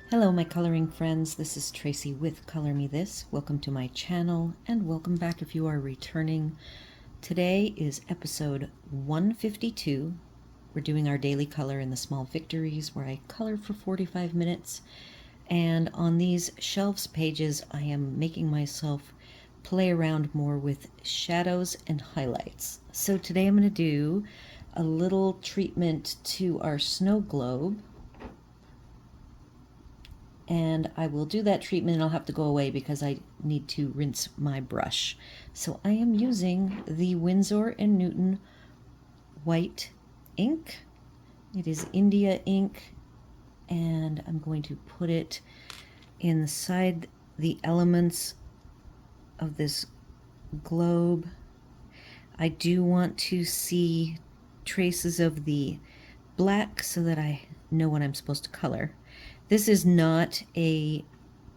Hello my coloring friends, this is Tracy with Color Me This. Welcome to my channel and welcome back if you are returning. Today is episode 152. We're doing our daily color in the small victories where I color for 45 minutes. And on these shelves pages I am making myself play around more with shadows and highlights. So today I'm going to do a little treatment to our snow globe. And I will do that treatment and I'll have to go away because I need to rinse my brush. So I am using the Winsor & Newton white ink. It is India ink, and I'm going to put it inside the elements of this globe. I do want to see traces of the black so that I know what I'm supposed to color. This is not a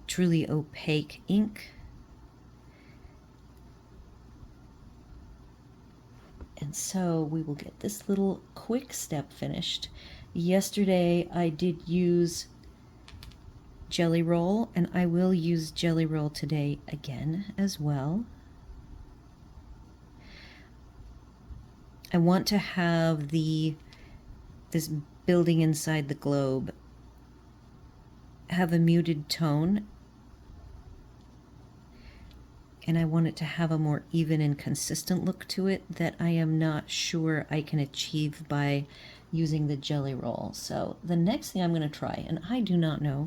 truly opaque ink. And so we will get this little quick step finished. Yesterday I did use Gellyroll, and I will use Gellyroll today again as well. I want to have this building inside the globe have a muted tone, and I want it to have a more even and consistent look to it that I am not sure I can achieve by using the Gellyroll. So the next thing I'm going to try, and I do not know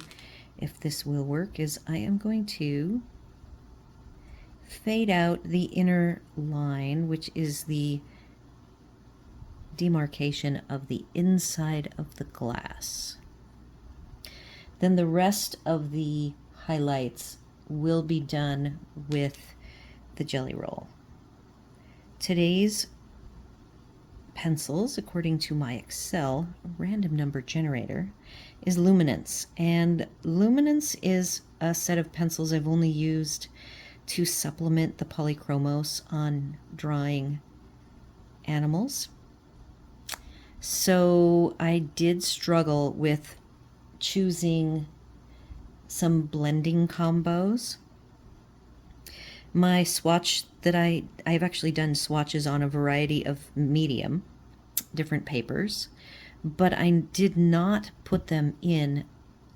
if this will work, is I am going to fade out the inner line, which is the demarcation of the inside of the glass. Then the rest of the highlights will be done with the Gellyroll. Today's pencils, according to my Excel random number generator, is Luminance. And Luminance is a set of pencils I've only used to supplement the polychromos on drawing animals. So I did struggle with choosing some blending combos. My swatch that I've actually done swatches on a variety of medium, different papers, but I did not put them in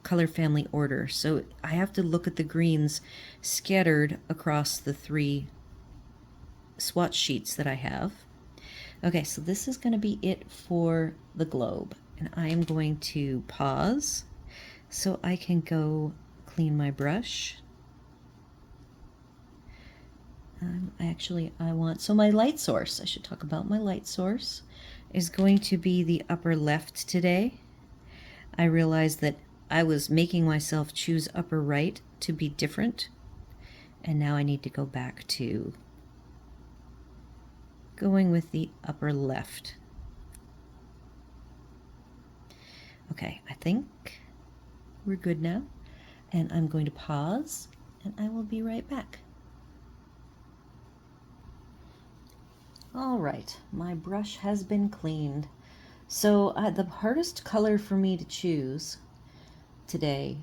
color family order. So I have to look at the greens scattered across the 3 swatch sheets that I have. Okay, so this is going to be it for the globe, and I am going to pause so I can go clean my brush. So my light source, I should talk about my light source, is going to be the upper left today. I realized that I was making myself choose upper right to be different, and now I need to go back to going with the upper left. Okay, I think we're good now, and I'm going to pause and I will be right back. All right, my brush has been cleaned. So the hardest color for me to choose today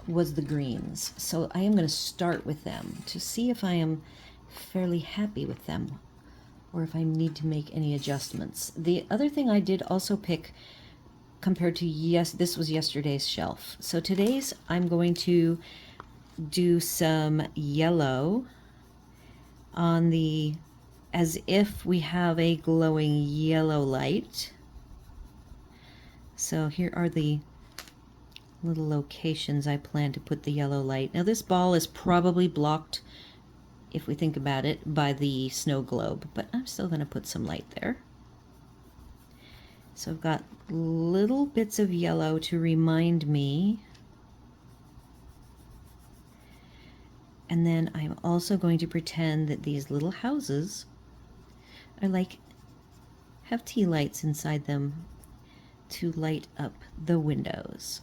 was the greens. So I am going to start with them to see if I am fairly happy with them or if I need to make any adjustments. The other thing I did also pick compared to this was yesterday's shelf. So today's I'm going to do some yellow on the, as if we have a glowing yellow light. So here are the little locations I plan to put the yellow light. Now this ball is probably blocked, if we think about it, by the snow globe, but I'm still going to put some light there. So I've got little bits of yellow to remind me. And then I'm also going to pretend that these little houses are have tea lights inside them to light up the windows.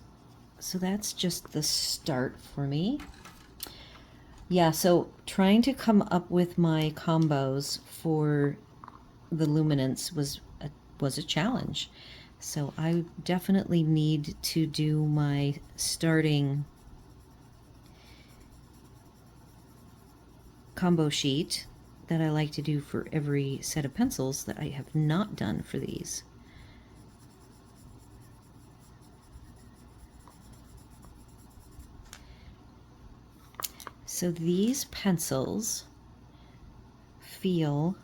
So that's just the start for me. Yeah, so trying to come up with my combos for the Luminance was a challenge. So I definitely need to do my starting combo sheet that I like to do for every set of pencils that I have not done for these. So these pencils feel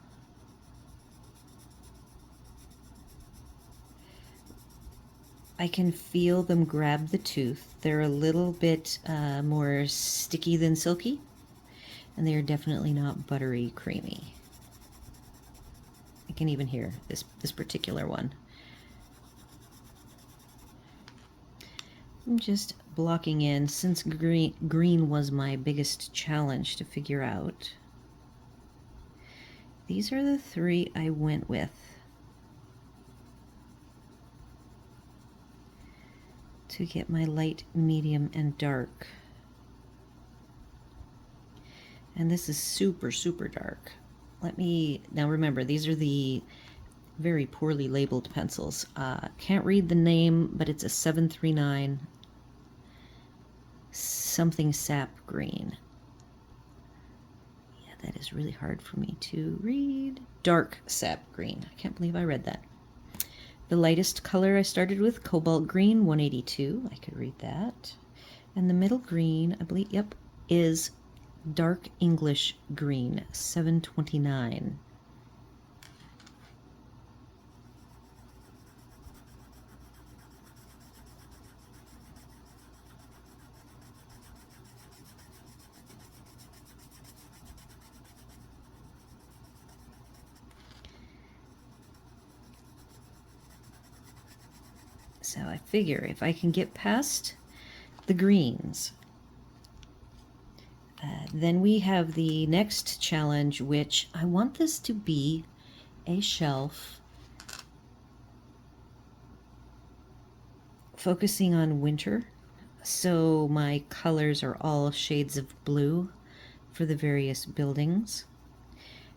I can feel them grab the tooth. They're a little bit more sticky than silky, and they are definitely not buttery creamy. I can even hear this particular one. I'm just blocking in, since green was my biggest challenge to figure out. These are the three I went with. To get my light, medium, and dark. And this is super, super dark. Now remember, these are the very poorly labeled pencils. Can't read the name, but it's a 739 something sap green. Yeah, that is really hard for me to read. Dark sap green. I can't believe I read that. The lightest color I started with, cobalt green, 182. I could read that. And the middle green, I believe, yep, is dark English green, 729. So I figure if I can get past the greens, then we have the next challenge, which I want this to be a shelf focusing on winter. So my colors are all shades of blue for the various buildings.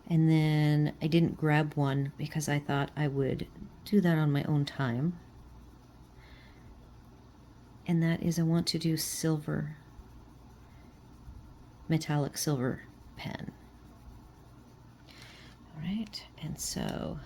And then I didn't grab one because I thought I would do that on my own time. And that is I want to do silver, metallic silver pen. All right, and so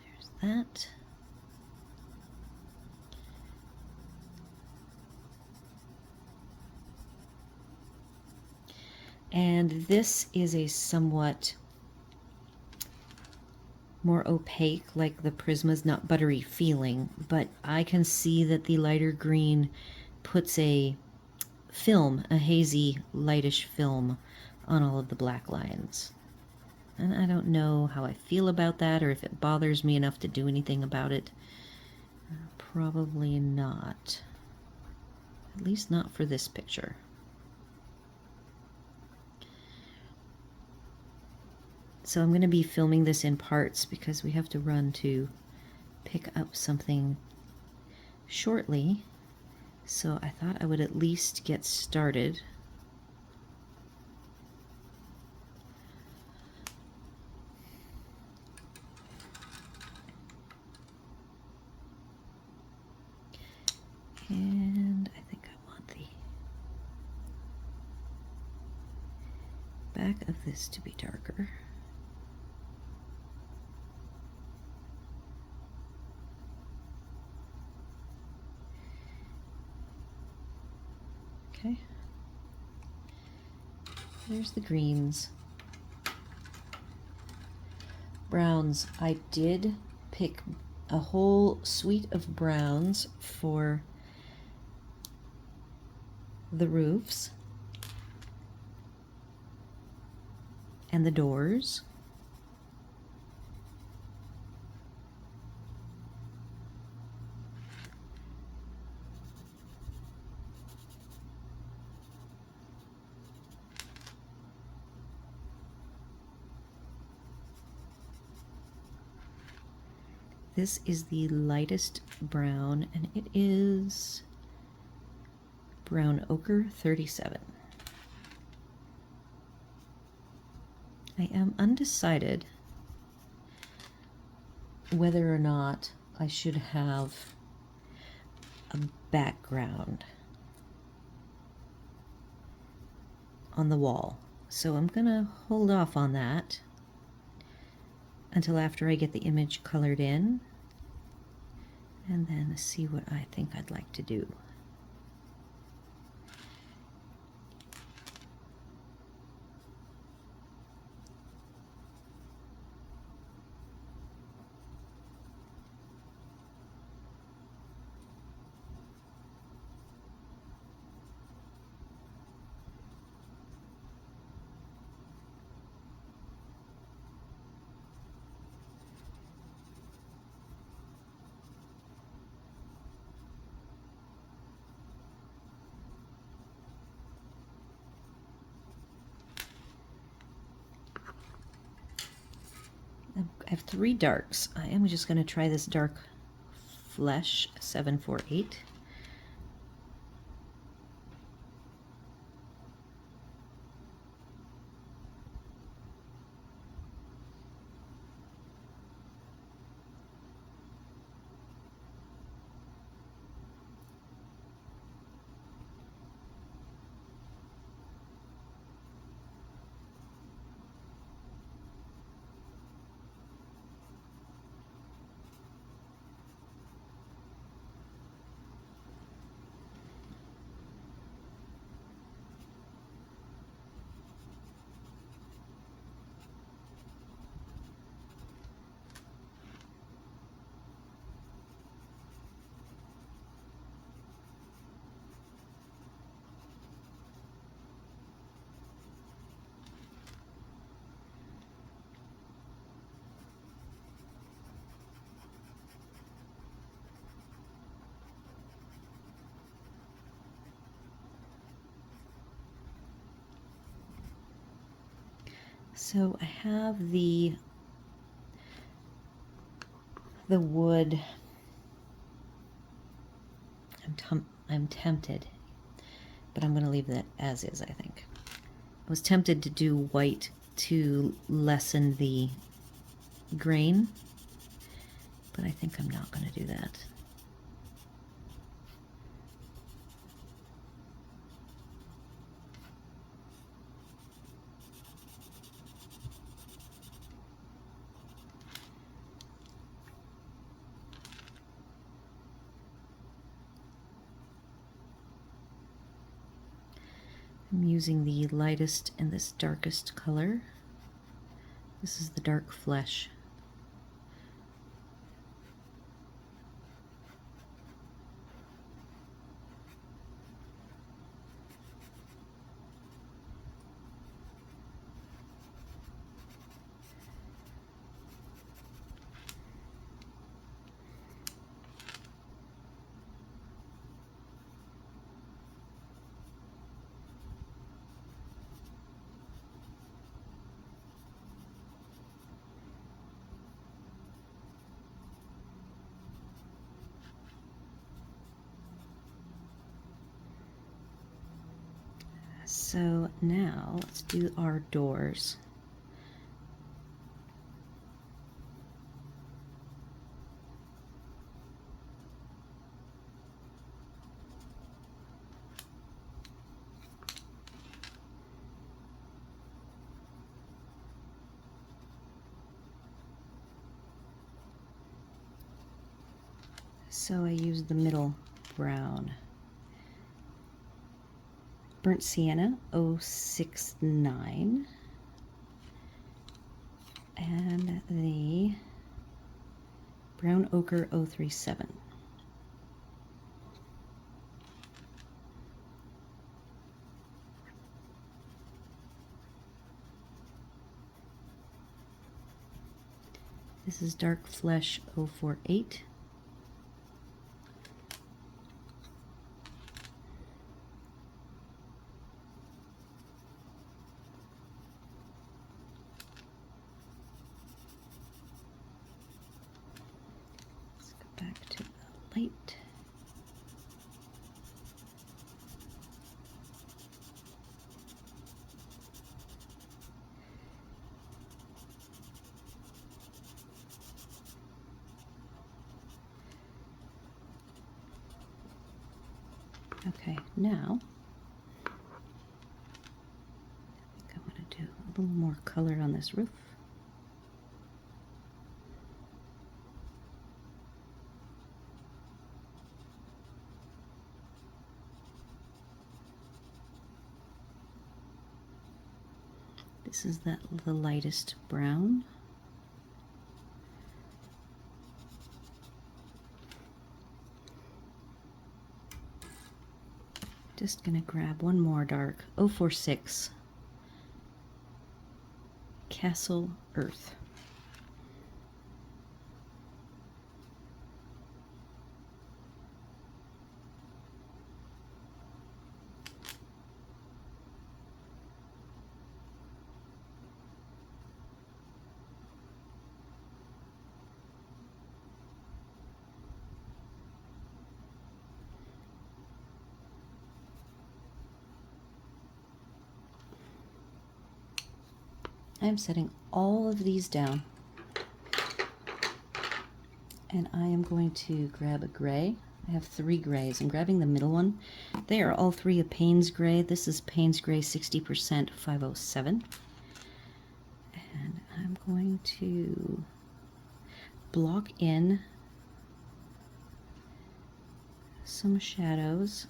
there's that. And this is a somewhat more opaque, like the Prisma's not buttery feeling, but I can see that the lighter green puts a film, a hazy, lightish film on all of the black lines. And I don't know how I feel about that, or if it bothers me enough to do anything about it. Probably not. At least not for this picture. So I'm going to be filming this in parts because we have to run to pick up something shortly. So I thought I would at least get started. And I think I want the back of this to be darker. Okay. There's the greens. Browns. I did pick a whole suite of browns for the roofs and the doors. This is the lightest brown, and it is Brown Ochre 37. I am undecided whether or not I should have a background on the wall. So I'm gonna hold off on that until after I get the image colored in, and then see what I think I'd like to do. I have 3 darks. I am just going to try this dark flesh 748. So I have the wood. I'm tempted, but I'm going to leave that as is, I think. I was tempted to do white to lessen the grain, but I think I'm not going to do that. I'm using the lightest and this darkest color. This is the dark flesh. So now let's do our doors. So I use the middle brown. Burnt Sienna 069 and the Brown Ochre 037. This is Dark Flesh 048. Okay, now I think I want to do a little more color on this roof. This is the lightest brown. Just gonna grab one more dark, 046, Castle Earth. I'm setting all of these down, and I am going to grab a gray. I have 3 grays. I'm grabbing the middle one. They are all 3 a Payne's Gray. This is Payne's Gray 60% 507. And I'm going to block in some shadows.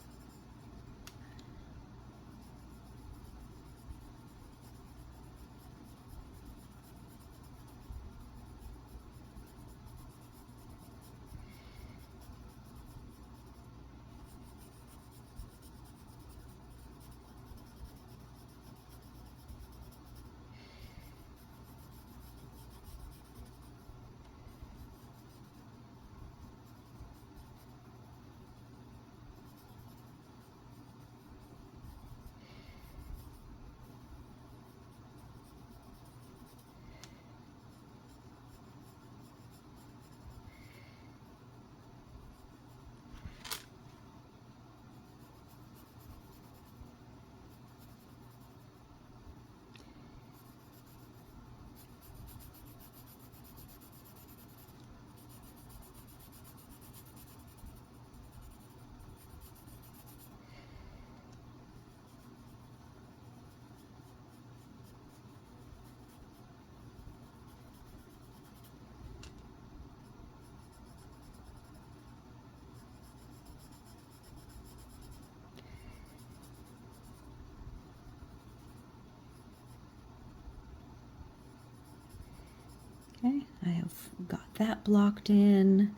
Okay, I have got that blocked in.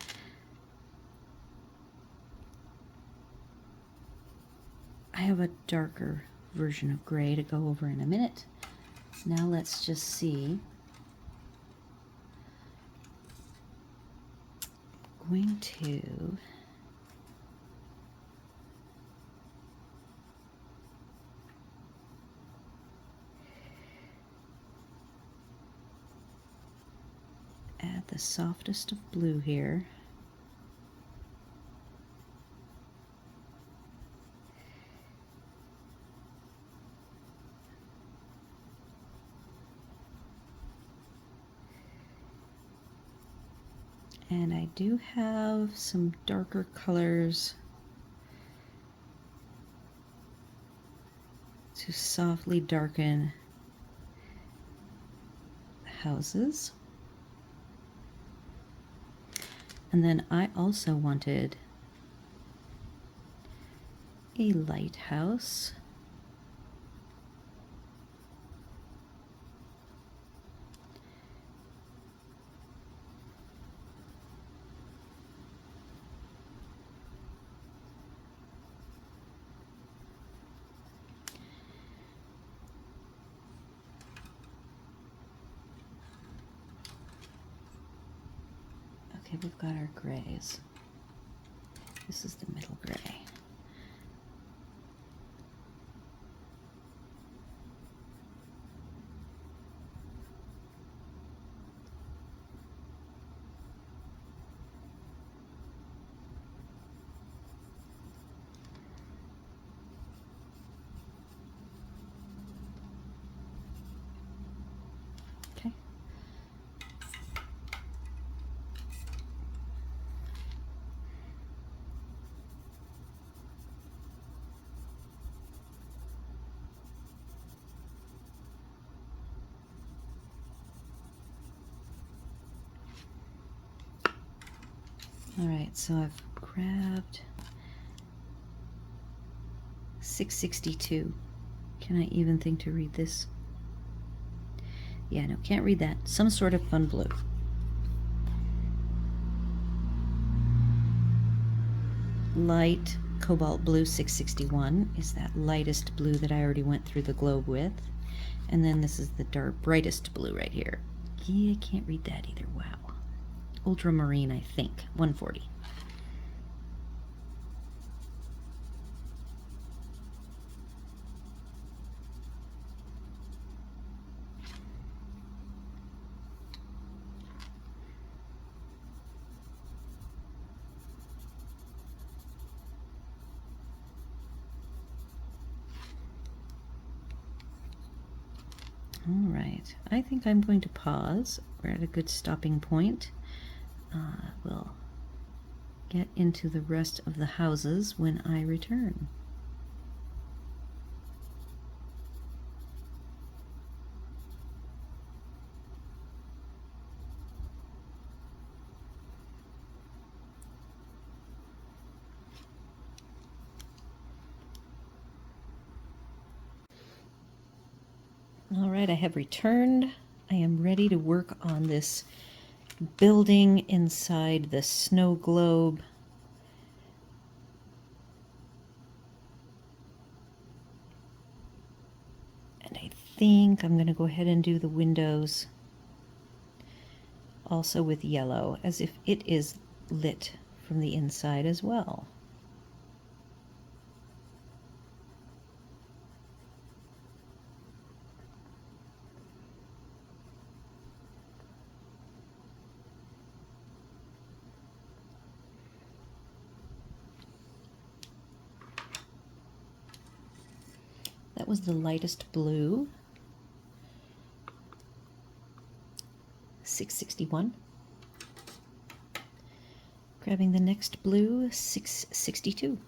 I have a darker version of gray to go over in a minute. Now let's just see. I'm going to add the softest of blue here. And I do have some darker colors to softly darken the houses. And then I also wanted a lighthouse. Okay, we've got our grays. This is the middle gray. Okay. All right, so I've grabbed 662. Can I even think to read this? Yeah, no, can't read that. Some sort of fun blue. Light cobalt blue 661 is that lightest blue that I already went through the globe with. And then this is the dark brightest blue right here. Yeah, I can't read that either. Wow. Ultramarine, I think. 140. All right, I think I'm going to pause. We're at a good stopping point. We'll get into the rest of the houses when I return. All right, I have returned. I am ready to work on this building inside the snow globe. And I think I'm going to go ahead and do the windows also with yellow, as if it is lit from the inside as well. That was the lightest blue, 661. Grabbing the next blue, 662.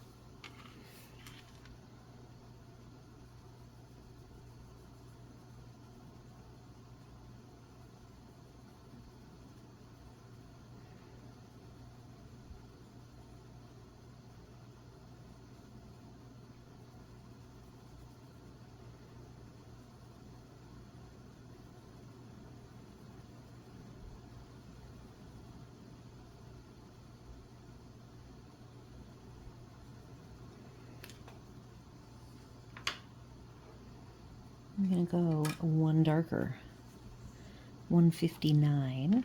I'm going to go one darker, 159.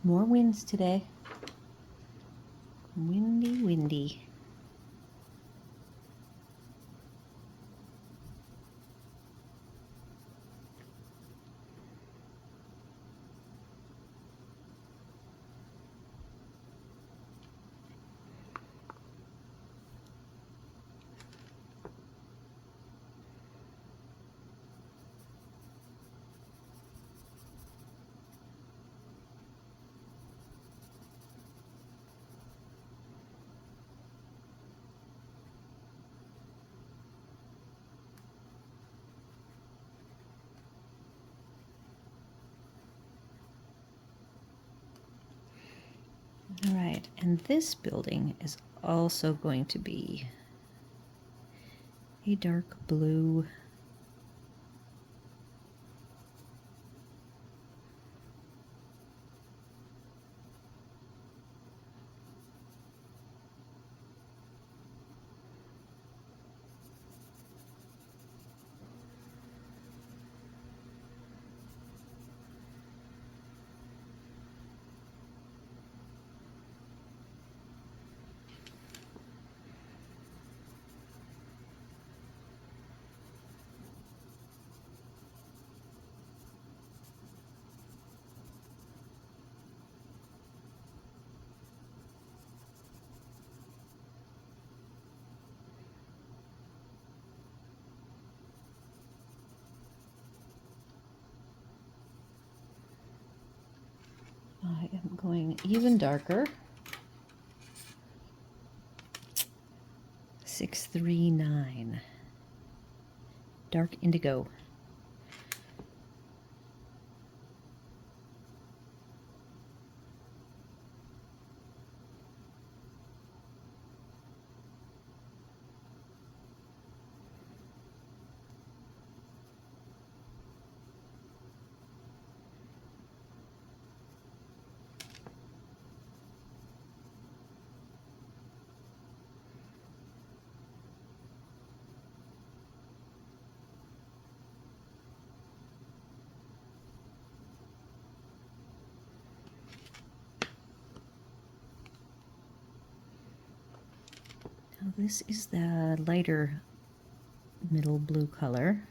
More winds today. Windy, windy. All right, and this building is also going to be a dark blue. I am going even darker. 639. Dark indigo. Now this is the lighter middle blue color.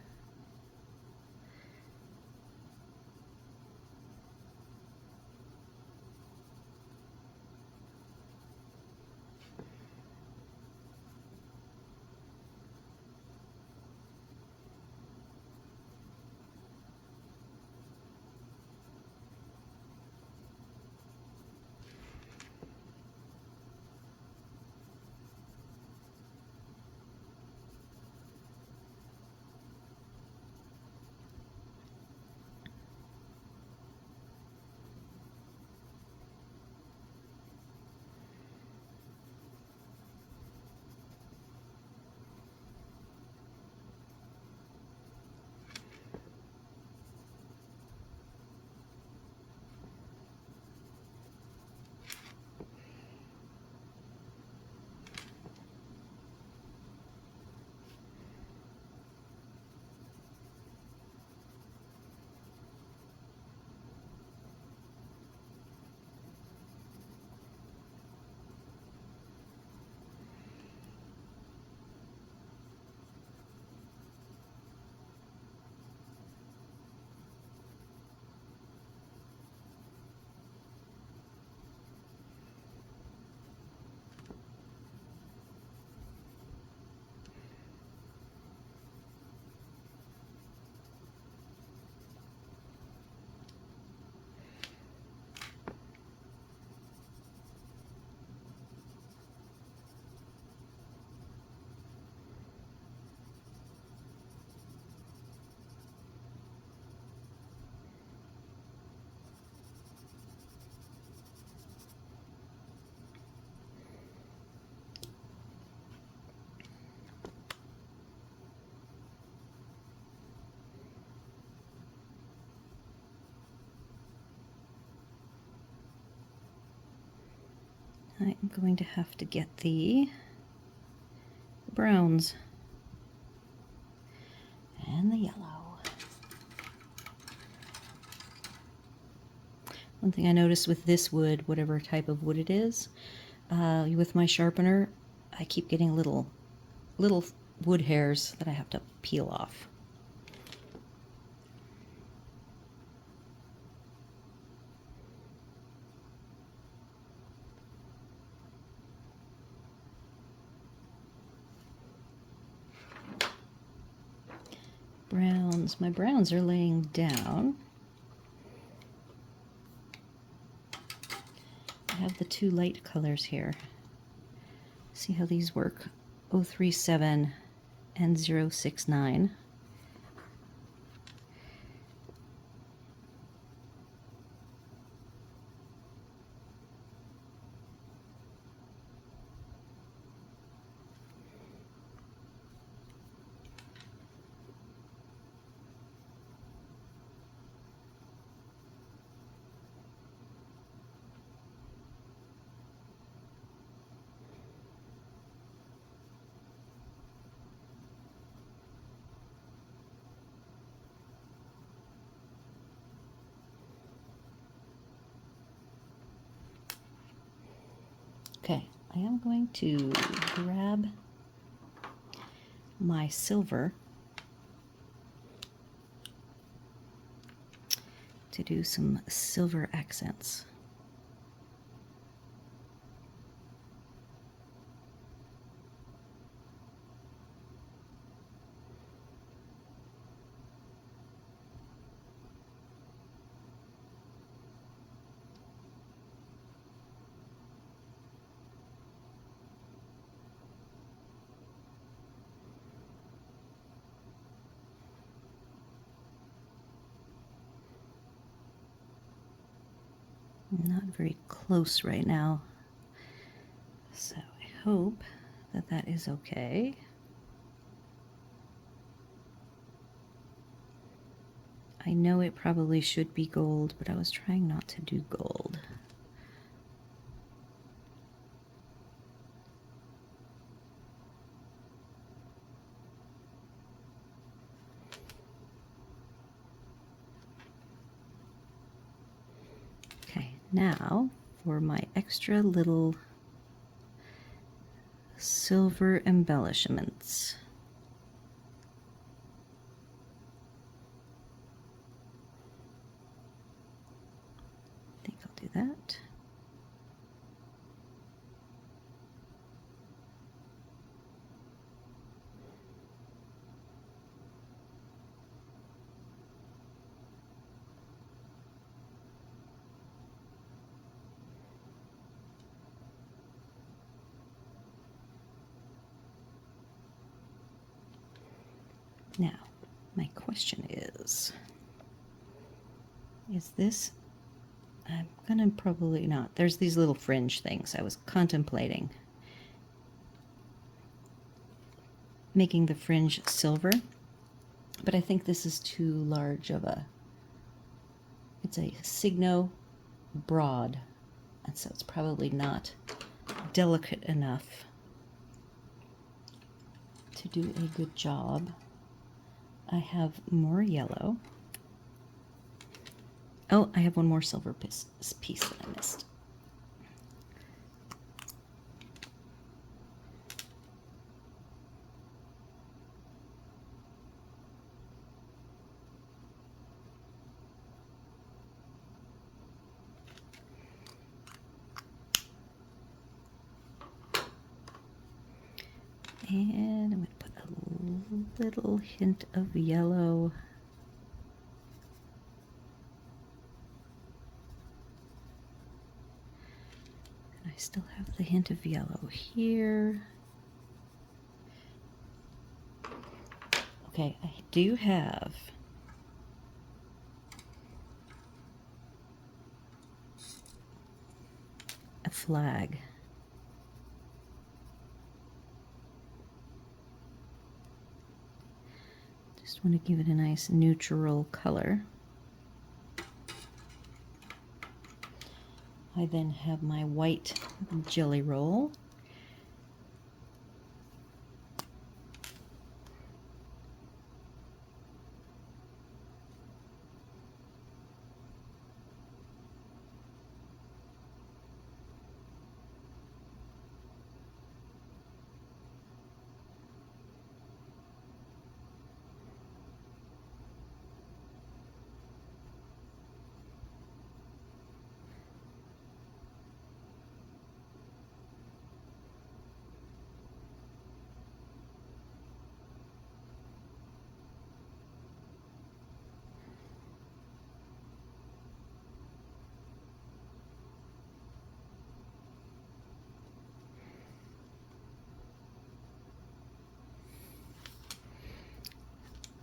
I'm going to have to get the browns and the yellow. One thing I noticed with this wood, whatever type of wood it is, with my sharpener, I keep getting little wood hairs that I have to peel off. Browns. My browns are laying down. I have the two light colors here. See how these work. 037 and 069. Okay, I am going to grab my silver to do some silver accents. I'm not very close right now, so I hope that that is okay. I know it probably should be gold, but I was trying not to do gold. Okay, now for my extra little silver embellishments. I think I'll do that. Now, my question is this, I'm gonna probably not. There's these little fringe things. I was contemplating making the fringe silver, but I think this is too large of a, it's a Signo broad, and so it's probably not delicate enough to do a good job. I have more yellow. Oh, I have one more silver piece that I missed. And I'm going to put a little hint of yellow. And I still have the hint of yellow here. Okay, I do have a flag. Just want to give it a nice neutral color. I then have my white Gellyroll.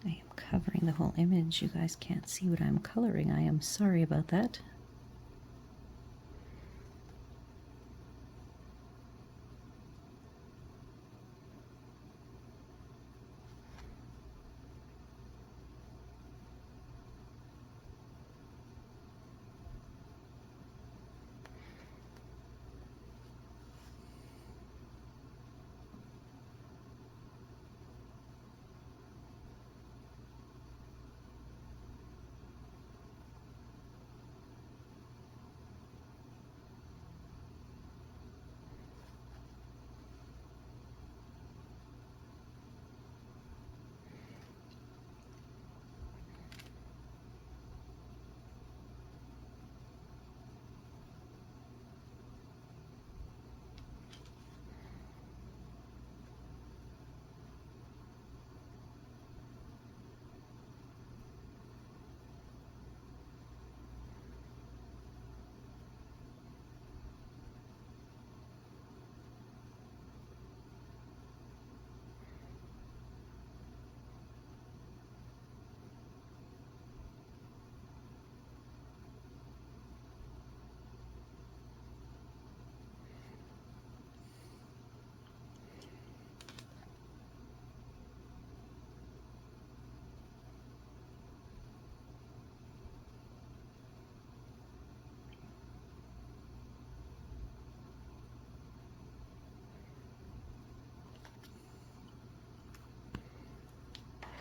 I am covering the whole image. You guys can't see what I'm coloring. I am sorry about that.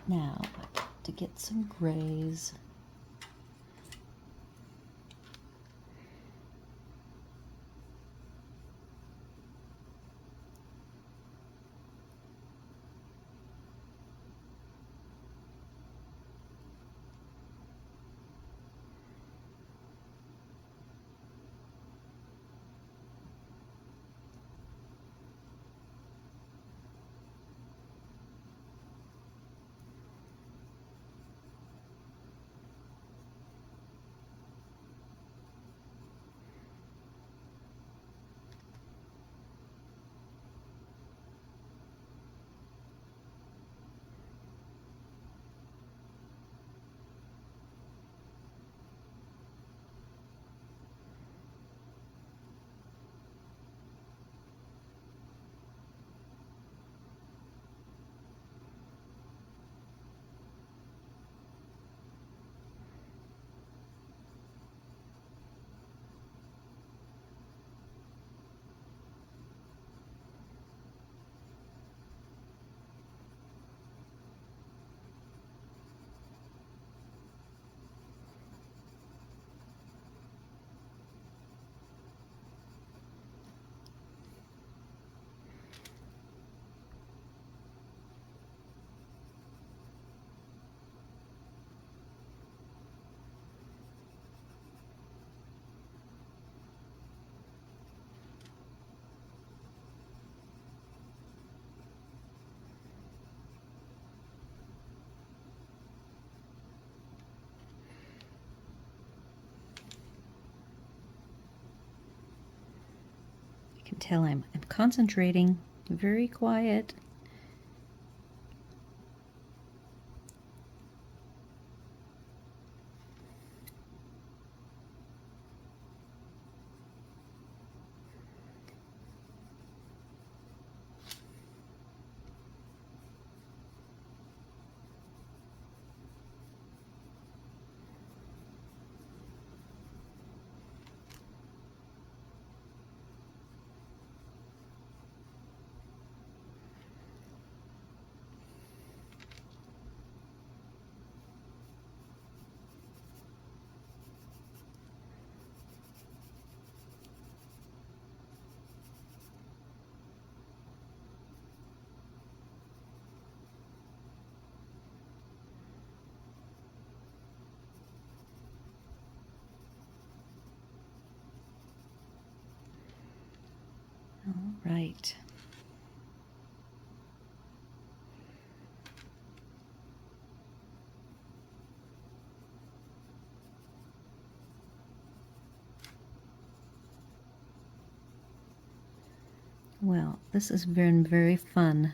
Now, to get some grays. You can tell I'm concentrating, very quiet. All right. Well, this has been very fun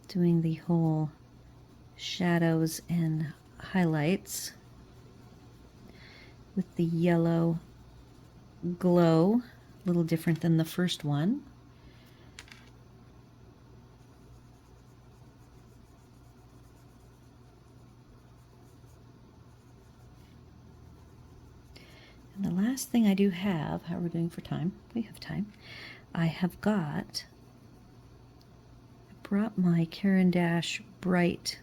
doing the whole shadows and highlights with the yellow glow, a little different than the first one. And the last thing I do have, how are we doing for time? We have time. I brought my Caran Bright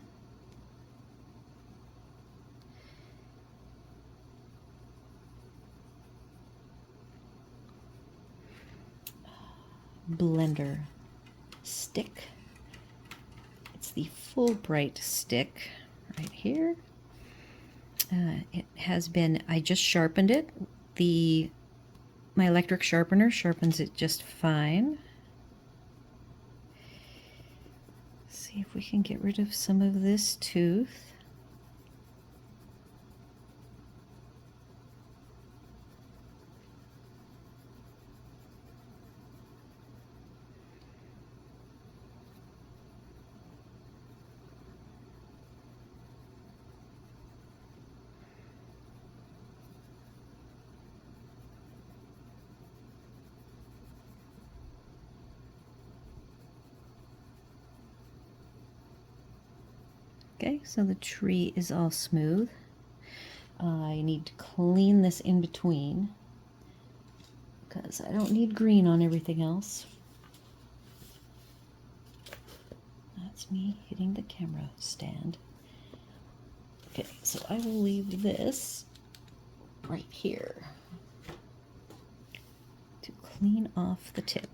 blender stick. It's the full bright stick right here. It has been, I just sharpened it. My electric sharpener sharpens it just fine. See if we can get rid of some of this tooth. Okay, so the tree is all smooth. I need to clean this in between because I don't need green on everything else. That's me hitting the camera stand. Okay, so I will leave this right here to clean off the tip.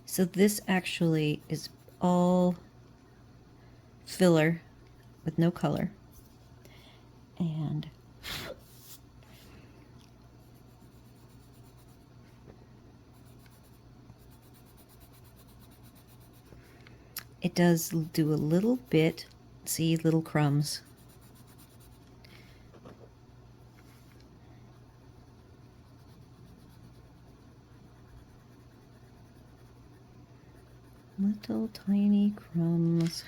So this actually is all filler with no color. And it does do a little bit, see, little crumbs. Little tiny crumbs.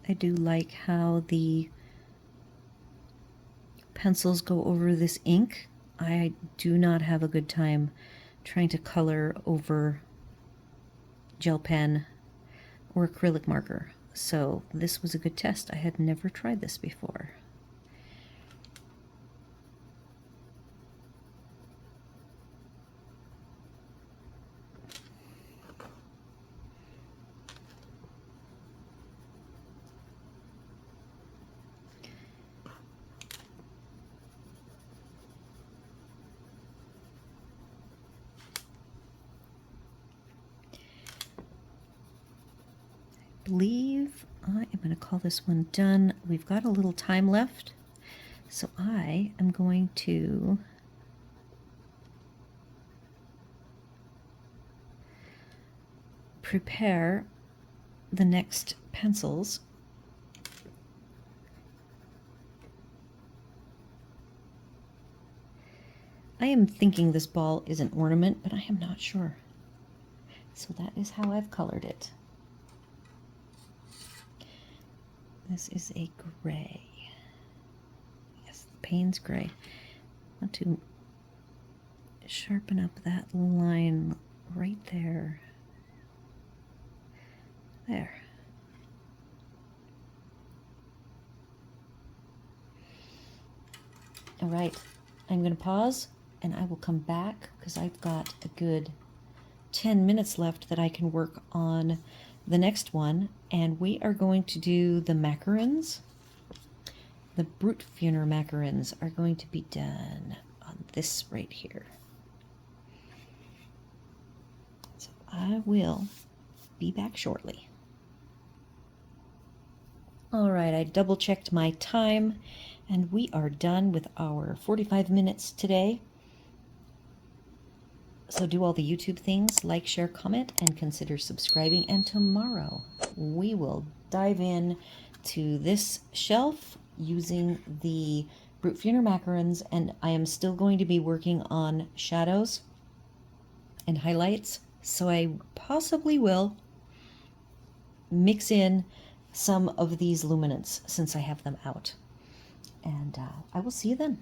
I do like how the pencils go over this ink. I do not have a good time trying to color over gel pen or acrylic marker. So this was a good test. I had never tried this before. Believe I am going to call this one done. We've got a little time left, so I am going to prepare the next pencils. I am thinking this ball is an ornament, but I am not sure. So that is how I've colored it. This is a gray. Yes, the Payne's gray. I want to sharpen up that line right there. There. All right, I'm going to pause and I will come back because I've got a good 10 minutes left that I can work on the next one, and we are going to do the macarons. The Brute Funer macarons are going to be done on this right here. So I will be back shortly. All right, I double checked my time and we are done with our 45 minutes today. So do all the YouTube things, like, share, comment, and consider subscribing. And tomorrow we will dive in to this shelf using the Brute Funer macarons, and I am still going to be working on shadows and highlights, so I possibly will mix in some of these Luminance since I have them out. And I will see you then.